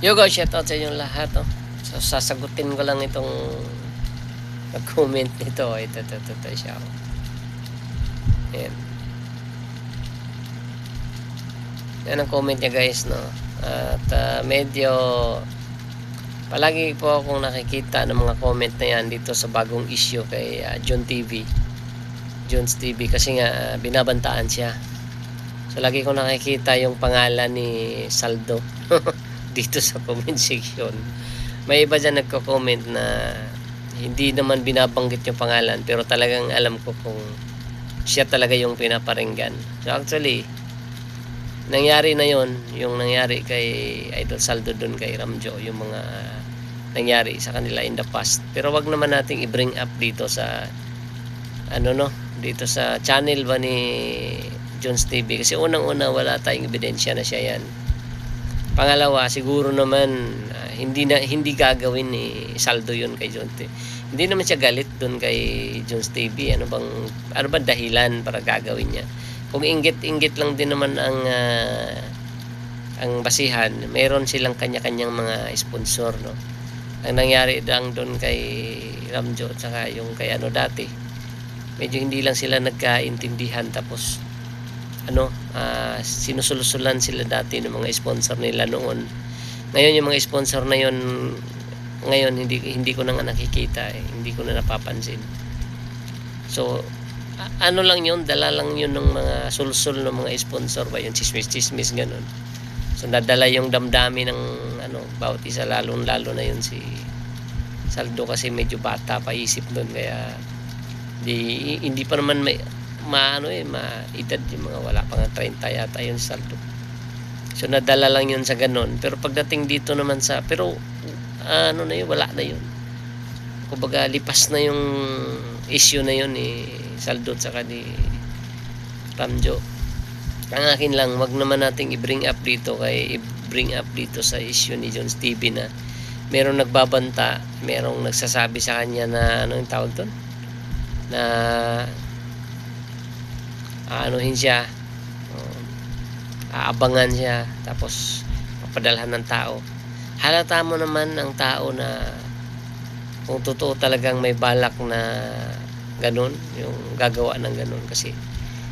Yogo, shoutout sa inyong lahat. Oh. So, sasagutin ko lang itong nag-comment nito. Ito siya. Oh. Ayan. Yan ang comment niya guys, no? At medyo palagi po akong nakikita ng mga comment na yan dito sa bagong issue kay Jones TV kasi nga binabantaan siya. So lagi ko nakikita yung pangalan ni Saldo dito sa comment section. May iba dyan nagko-comment na hindi naman binabanggit yung pangalan pero talagang alam ko kung siya talaga yung pinaparinggan. So actually nangyari na yon, yung nangyari kay Idol Saldo doon kay Ramjo, yung mga nangyari sa kanila in the past. Pero wag naman nating i-bring up dito sa dito sa channel ba ni Jones TV kasi unang-una wala tayong ebidensya na siya yan. Pangalawa, siguro naman hindi gagawin ni Saldo yun kay Jones TV. Hindi naman siya galit doon kay Jones TV. Ano ba dahilan para gagawin niya? Kung inggit-inggit lang din naman ang basihan, meron silang kanya-kanyang mga sponsor, no. Ang nangyari lang doon kay Ramjo at saka yung kay dati, medyo hindi lang sila nagkaintindihan tapos sinusulusulan sila dati ng mga sponsor nila noon. Ngayon yung mga sponsor na yon ngayon hindi ko na nga nakikita, hindi ko na napapansin. So lang yun, dala lang yun ng mga sulsul ng mga sponsor ba, yung chismis ganun. So nadala yung damdami ng bawat isa, lalo na yun si Saldo kasi medyo bata pa isip doon, kaya hindi pa naman maedad yung mga wala pang 30 yata yun si Saldo. So nadala lang yun sa ganun, pero pagdating dito naman na yun, wala na yun. Kumbaga lipas na yung issue na yun ni Saldo at saka ni Ramjo. Ang akin lang, wag naman nating i-bring up dito sa issue ni Jones TV na merong nagbabanta, merong nagsasabi sa kanya na yung tawag doon, na siya, aabangan siya tapos papadalhan ng tao. Halata mo naman ang tao na kung totoo talagang may balak na ganun, yung gagawa ng ganun, kasi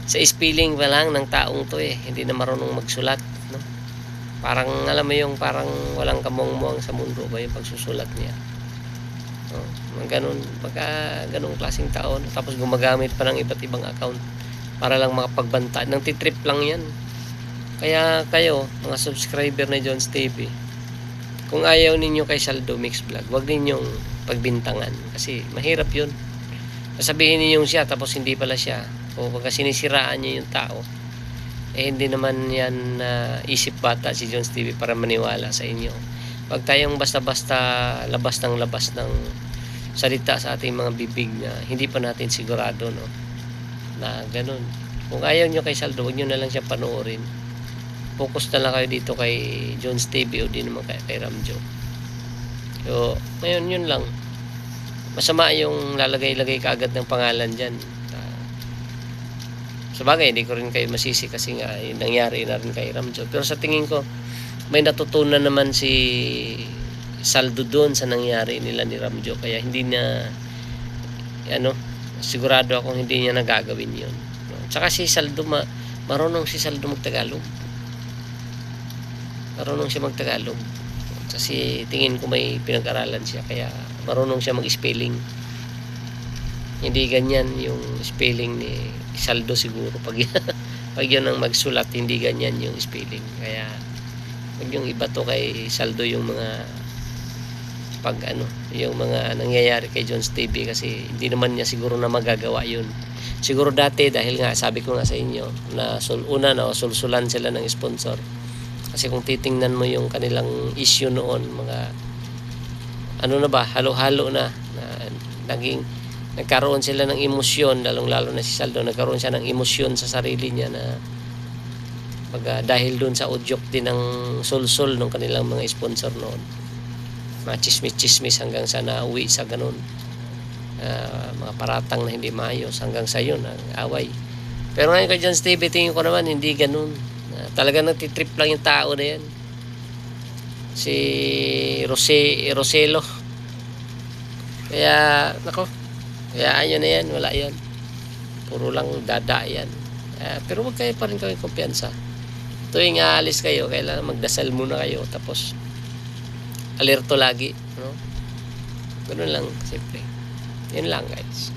sa spelling pa lang ng taong to hindi na marunong magsulat, no? Parang alam mo yung parang walang kamungmuang sa mundo ba yung pagsusulat niya, no? Ganun, ganung klaseng tao, no? Tapos gumagamit pa ng iba't ibang account para lang makapagbanta. Nang titrip lang yan. Kaya kayo mga subscriber na Jones TV, kung ayaw ninyo kay Saldo Mix Vlog, wag ninyong pagbintangan kasi mahirap yun. Sasabihin niyo siya tapos hindi pala siya, o pagka sinisiraan niyo yung tao, hindi naman yan isip bata si Jones TV para maniwala sa inyo. Pag tayong basta-basta labas ng salita sa ating mga bibig na hindi pa natin sigurado, no, na ganun. Kung ayaw nyo kay Saldo, huwag nyo na lang siya panoorin. Focus na lang kayo dito kay Jones TV o di naman kay Ramjo. So ngayon yun lang. Masama yung lalagay-lagay kaagad ng pangalan dyan. Sabagay, hindi ko rin kayo masisi kasi nga nangyari na rin kay Ramjo. Pero sa tingin ko, may natutunan naman si Saldo doon sa nangyari nila ni Ramjo. Kaya hindi na, sigurado akong hindi niya nagagawin yun. Tsaka si Saldo, marunong si Saldo magtagalog. Marunong siya magtagalog. Kasi tingin ko may pinag-aralan siya, kaya marunong siya mag-spelling. Hindi ganyan yung spelling ni Saldo siguro pag yun ang magsulat, hindi ganyan yung spelling. Kaya wag yung iba to kay Saldo yung mga yung mga nangyayari kay Jones TV, kasi hindi naman niya siguro na magagawa yun. Siguro dati, dahil nga sabi ko nga sa inyo na sulsulan sila ng sponsor. Kasi kung titingnan mo yung kanilang issue noon, mga halo-halo na nagkaroon sila ng emosyon, lalong-lalo na si Saldo, nagkaroon siya ng emosyon sa sarili niya na dahil doon sa udyok din ng sulsul ng kanilang mga sponsor noon. Mga chismis hanggang sa nauwi sa ganun. Mga paratang na hindi maayos hanggang sa yun ang away. Pero ngayon kay Jones TV, tingin ko naman hindi ganun. Talaga nagtitrip lang yung tao na yan. si Roselo. Kaya nako, hayaan nyo na yan, wala yan, puro lang dada yan. Pero wag kayo pa rin kawing kumpiyansa. Tuwing aalis kayo, kailangan magdasal muna kayo, tapos alerto lagi, no? Ganun lang, simple. Yun lang, guys.